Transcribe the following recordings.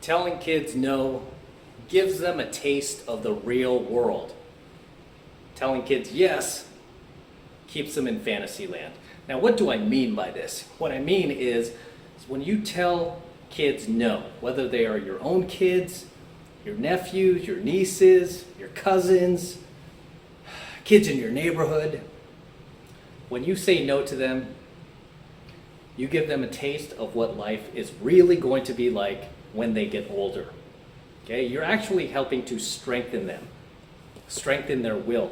Telling kids no gives them a taste of the real world. Telling kids yes keeps them in fantasy land. Now, what do I mean by this? What I mean is when you tell kids no, whether they are your own kids, your nephews, your nieces, your cousins, kids in your neighborhood, when you say no to them, you give them a taste of what life is really going to be like when they get older. Okay, you're actually helping to strengthen them, strengthen their will,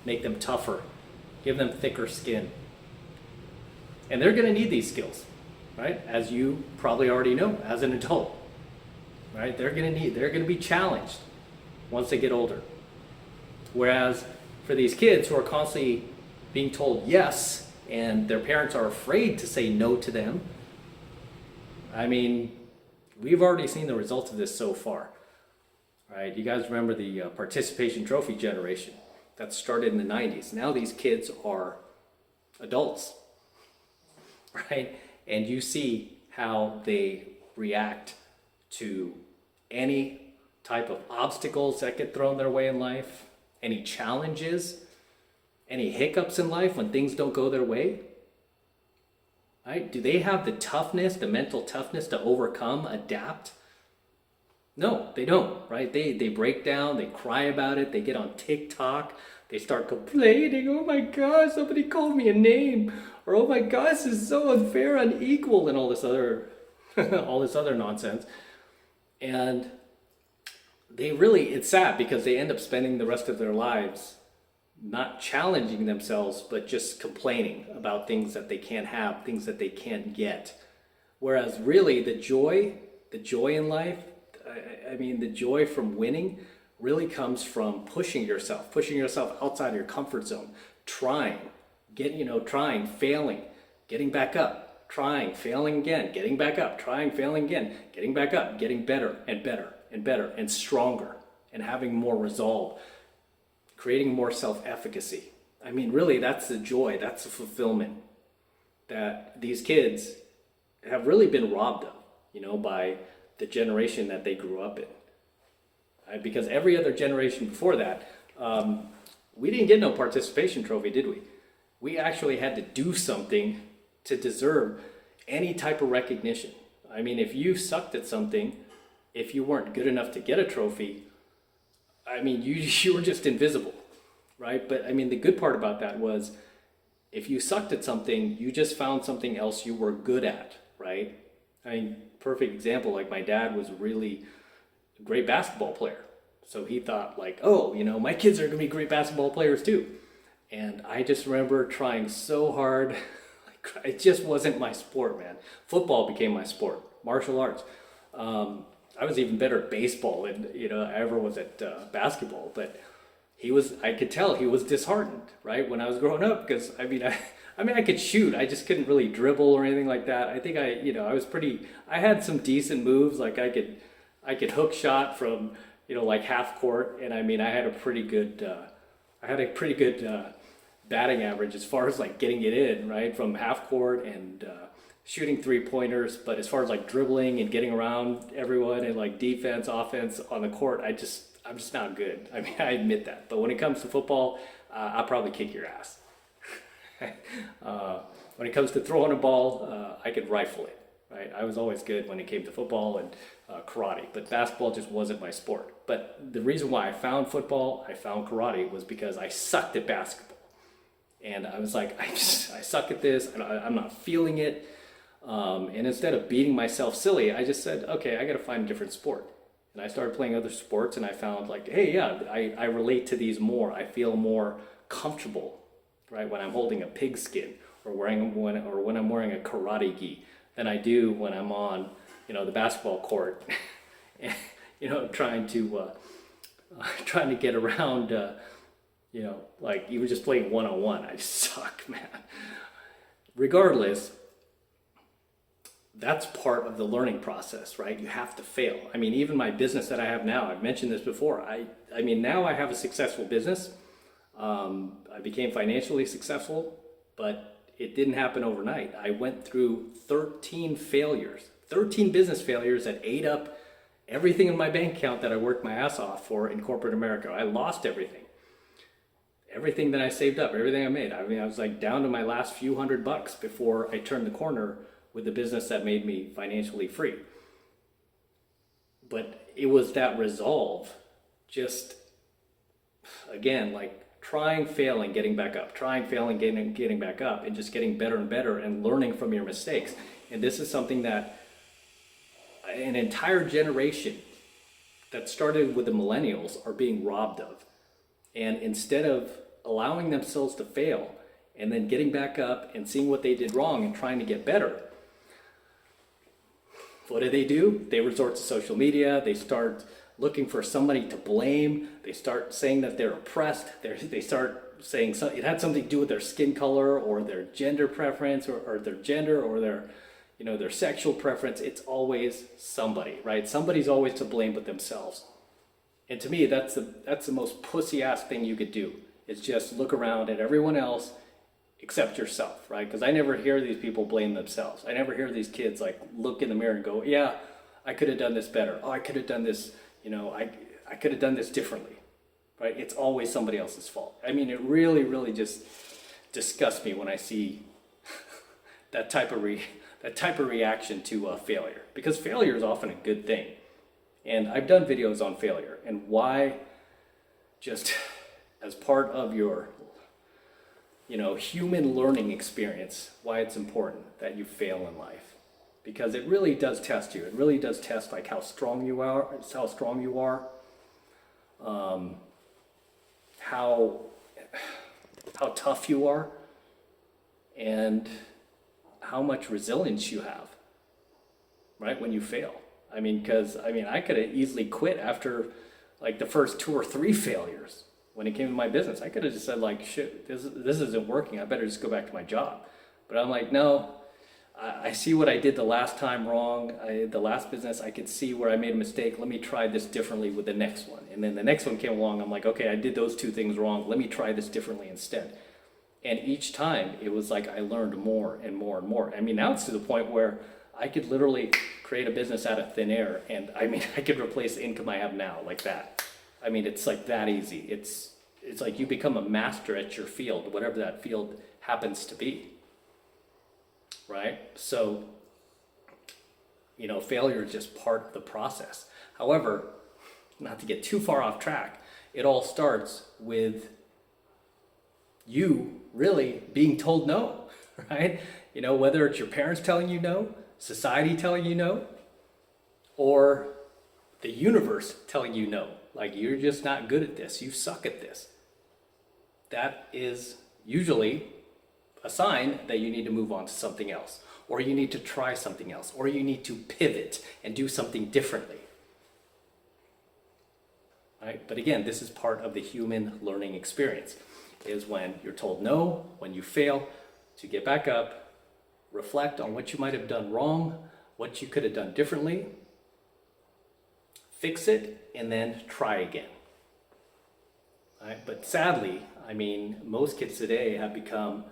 make them tougher, give them thicker skin. And they're going to need these skills, right? As you probably already know as an adult, right? They're going to be challenged once they get older. Whereas for these kids who are constantly being told yes, and their parents are afraid to say no to them, I mean, we've already seen the results of this so far, right? You guys remember the participation trophy generation that started in the 90s. Now these kids are adults, right? And you see how they react to any type of obstacles that get thrown their way in life, any challenges, any hiccups in life when things don't go their way, right? Do they have the toughness, the mental toughness to overcome, adapt? No, they don't, right? They break down, they cry about it, they get on TikTok, they start complaining, oh my gosh, somebody called me a name, or oh my gosh, this is so unfair, unequal, and all this other all this other nonsense. And it's sad because they end up spending the rest of their lives not challenging themselves, but just complaining about things that they can't have, things that they can't get. Whereas really the joy in life, I mean, the joy from winning really comes from pushing yourself outside of your comfort zone, trying, failing, getting back up, trying, failing again, getting back up, trying, failing again, getting back up, getting better and better and better and stronger and having more resolve, creating more self-efficacy. I mean, really, that's the joy, that's the fulfillment that these kids have really been robbed of, by the generation that they grew up in. Right? Because every other generation before that, we didn't get no participation trophy, did we? We actually had to do something to deserve any type of recognition. I mean, if you sucked at something, if you weren't good enough to get a trophy, I mean, you were just invisible, right? But I mean, the good part about that was if you sucked at something, you just found something else you were good at, right? I mean, perfect example, like my dad was really a great basketball player. So he thought like, oh, my kids are gonna be great basketball players too. And I just remember trying so hard, it just wasn't my sport, man. Football became my sport, martial arts. I was even better at baseball than I ever was at basketball. But I could tell he was disheartened, right, when I was growing up, because I mean I could shoot, I just couldn't really dribble or anything like that. I think I had some decent moves, like I could hook shot from like half court, and I mean I had a pretty good batting average as far as like getting it in, right, from half court and shooting 3-pointers. But as far as like dribbling and getting around everyone and like defense, offense on the court, I'm just not good. I mean, I admit that. But when it comes to football, I'll probably kick your ass. When it comes to throwing a ball, I could rifle it, right? I was always good when it came to football and karate, but basketball just wasn't my sport. But the reason why I found football, I found karate, was because I sucked at basketball. And I was like, I suck at this, and I'm not feeling it. And instead of beating myself silly, I just said, okay, I got to find a different sport. And I started playing other sports, and I found like, hey, yeah, I relate to these more. I feel more comfortable, right, when I'm holding a pigskin or when I'm wearing a karate gi than I do when I'm on, the basketball court, trying to get around, like even just playing one-on-one. I suck, man. Regardless, that's part of the learning process, right? You have to fail. I mean, even my business that I have now, I've mentioned this before. I mean, now I have a successful business. I became financially successful, but it didn't happen overnight. I went through 13 business failures that ate up Everything in my bank account that I worked my ass off for in corporate America, I lost everything. Everything that I saved up, everything I made. I mean, I was like down to my last few $100 before I turned the corner with the business that made me financially free. But it was that resolve, just, again, like trying, failing, getting back up, trying, failing, getting back up, and just getting better and better and learning from your mistakes. And this is something that an entire generation that started with the millennials are being robbed of. And instead of allowing themselves to fail and then getting back up and seeing what they did wrong and trying to get better, what do? They resort to social media. They start looking for somebody to blame. They start saying that they're oppressed. They start saying it had something to do with their skin color or their gender preference or their gender or their sexual preference. It's always somebody, right? Somebody's always to blame but themselves. And to me, that's the most pussy-ass thing you could do, is just look around at everyone else except yourself, right? Because I never hear these people blame themselves. I never hear these kids like look in the mirror and go, yeah, I could have done this better. Oh, I could have done this, I could have done this differently, right? It's always somebody else's fault. I mean, it really, really just disgusts me when I see that type of reaction to failure, because failure is often a good thing. And I've done videos on failure and why, just as part of your human learning experience, why it's important that you fail in life, because it really does test you. It really does test like how strong you are, how tough you are, and how much resilience you have, right, when you fail. I mean, because I could have easily quit after like the first 2 or 3 failures. When it came to my business, I could have just said like, shit, this isn't working. I better just go back to my job. But I'm like, no, I see what I did the last time wrong. The last business, I could see where I made a mistake. Let me try this differently with the next one. And then the next one came along. I'm like, okay, I did those 2 things wrong. Let me try this differently instead. And each time it was like I learned more and more and more. I mean, now it's to the point where I could literally create a business out of thin air. And I mean, I could replace the income I have now like that. I mean, it's like that easy. It's like you become a master at your field, whatever that field happens to be, right? So, failure is just part of the process. However, not to get too far off track, it all starts with you really being told no, right? Whether it's your parents telling you no, society telling you no, or the universe telling you no. Like, you're just not good at this. You suck at this. That is usually a sign that you need to move on to something else, or you need to try something else, or you need to pivot and do something differently. Right? But again, this is part of the human learning experience, is when you're told no, when you fail, to get back up, reflect on what you might have done wrong, what you could have done differently, fix it, and then try again. Right? But sadly, most kids today have become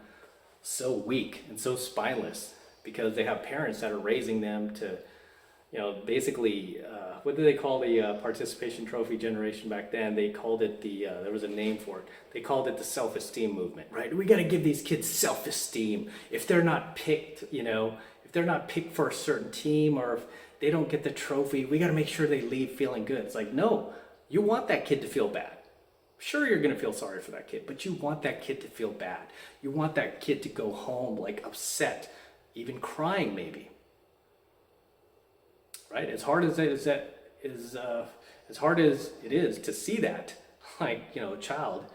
so weak and so spineless because they have parents that are raising them to, basically, what do they call the participation trophy generation back then? They called it there was a name for it. They called it the self-esteem movement, right? We got to give these kids self-esteem. If they're not picked, if they're not picked for a certain team, or if they don't get the trophy, we got to make sure they leave feeling good. It's like, no, you want that kid to feel bad. Sure, you're going to feel sorry for that kid, but you want that kid to feel bad. You want that kid to go home like upset, even crying maybe. Right? As hard as it is to see that, like, a child,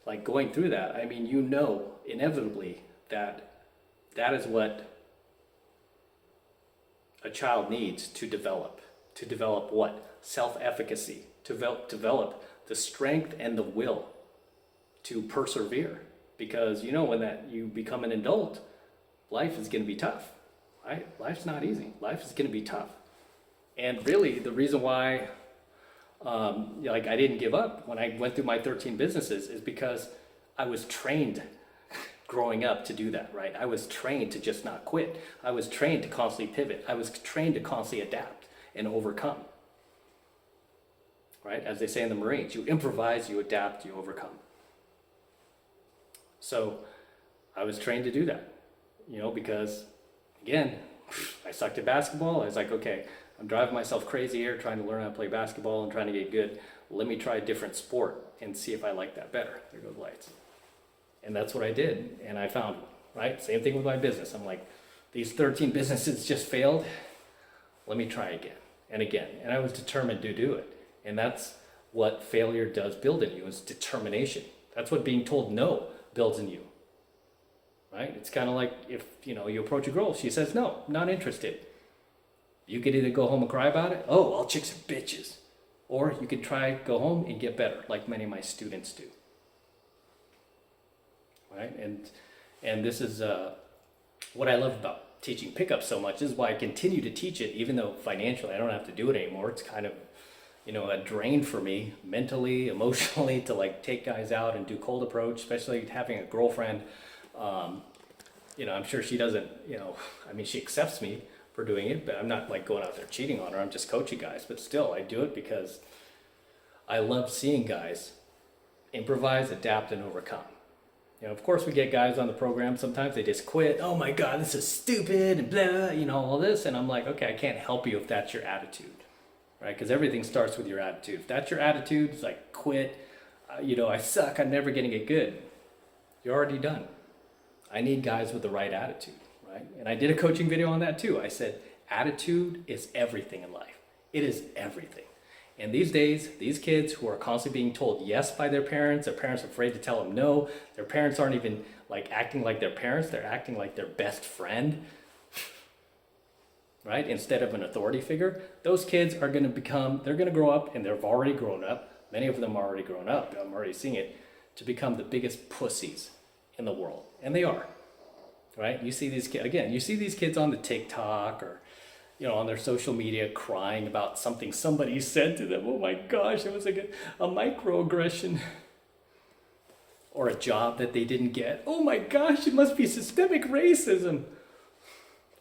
like going through that, inevitably that is what a child needs to develop. To develop what? Self-efficacy. To develop the strength and the will to persevere. Because when you become an adult, life is going to be tough, right? Life's not easy. Life is going to be tough. And really, the reason why I didn't give up when I went through my 13 businesses is because I was trained growing up to do that, right? I was trained to just not quit. I was trained to constantly pivot. I was trained to constantly adapt and overcome. right? As they say in the Marines, you improvise, you adapt, you overcome. So I was trained to do that, you know, because again, I sucked at basketball. I was like, okay, I'm driving myself crazy here trying to learn how to play basketball and trying to get good. Let me try a different sport and see if I like that better. There go the lights. And that's what I did, and I found one, right? Same thing with my business. I'm like, these 13 businesses just failed. Let me try again and again. And I was determined to do it. And that's what failure does build in you, is determination. That's what being told no builds in you, right? It's kind of like if, you know, you approach a girl, she says, no, not interested. You could either go home and cry about it. Oh, all chicks are bitches. Or you could try, go home and get better, like many of my students do. Right? And this is what I love about teaching pickup so much. This is why I continue to teach it, even though financially I don't have to do it anymore. It's kind of, you know, a drain for me mentally, emotionally, to like take guys out and do cold approach, especially having a girlfriend. You know, I'm sure she doesn't, you know, I mean, she accepts me for doing it, but I'm not like going out there cheating on her. I'm just coaching guys, but still I do it because I love seeing guys improvise, adapt, and overcome. You know, of course we get guys on the program, sometimes they just quit. Oh my God, this is stupid and blah, you know, all this. And I'm like, okay, I can't help you if that's your attitude, right? Because everything starts with your attitude. If that's your attitude, it's like quit, you know, I suck, I'm never gonna get good. You're already done. I need guys with the right attitude. Right? And I did a coaching video on that too. I said, attitude is everything in life. It is everything. And these days, these kids who are constantly being told yes by their parents are afraid to tell them no. Their parents aren't even like acting like their parents. They're acting like their best friend, right? Instead of an authority figure. Those kids are going to they're going to grow up, and they've already grown up. Many of them are already grown up. I'm already seeing it, to become the biggest pussies in the world. And they are. Right? You see these kids, again, you see these kids on the TikTok or, you know, on their social media crying about something somebody said to them. Oh my gosh, it was like a microaggression. Or a job that they didn't get. Oh my gosh, it must be systemic racism.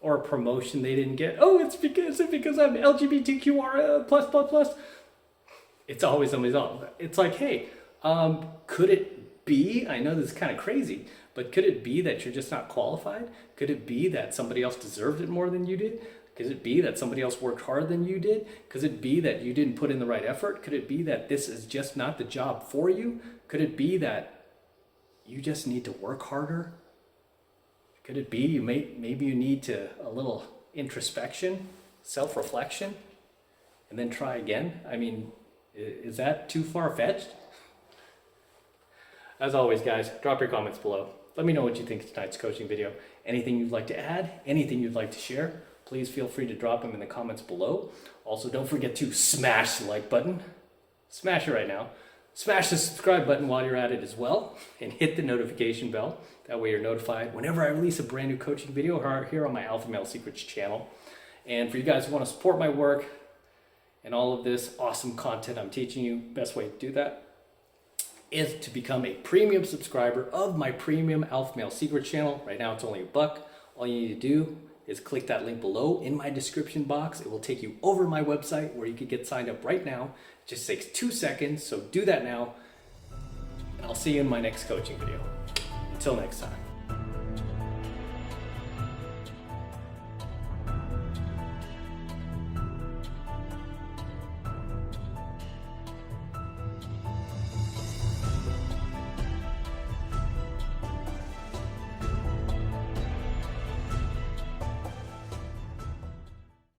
Or a promotion they didn't get. Oh, it's because I'm LGBTQR plus plus plus. It's always somebody's else. It's like, hey, could it be, I know this is kind of crazy, but could it be that you're just not qualified? Could it be that somebody else deserved it more than you did? Could it be that somebody else worked harder than you did? Could it be that you didn't put in the right effort? Could it be that this is just not the job for you? Could it be that you just need to work harder? Could it be maybe you need a little introspection, self-reflection, and then try again? I mean, is that too far-fetched? As always, guys, drop your comments below. Let me know what you think of tonight's coaching video. Anything you'd like to add, anything you'd like to share, please feel free to drop them in the comments below. Also, don't forget to smash the like button. Smash it right now. Smash the subscribe button while you're at it as well, and hit the notification bell. That way you're notified whenever I release a brand new coaching video here on my AlphaMaleSecrets channel. And for you guys who want to support my work and all of this awesome content I'm teaching you, best way to do that is to become a premium subscriber of my premium AlphaMaleSecrets channel. Right now it's only $1. All you need to do is click that link below in my description box. It will take you over to my website where you can get signed up right now. It just takes 2 seconds, so do that now. I'll see you in my next coaching video. Until next time.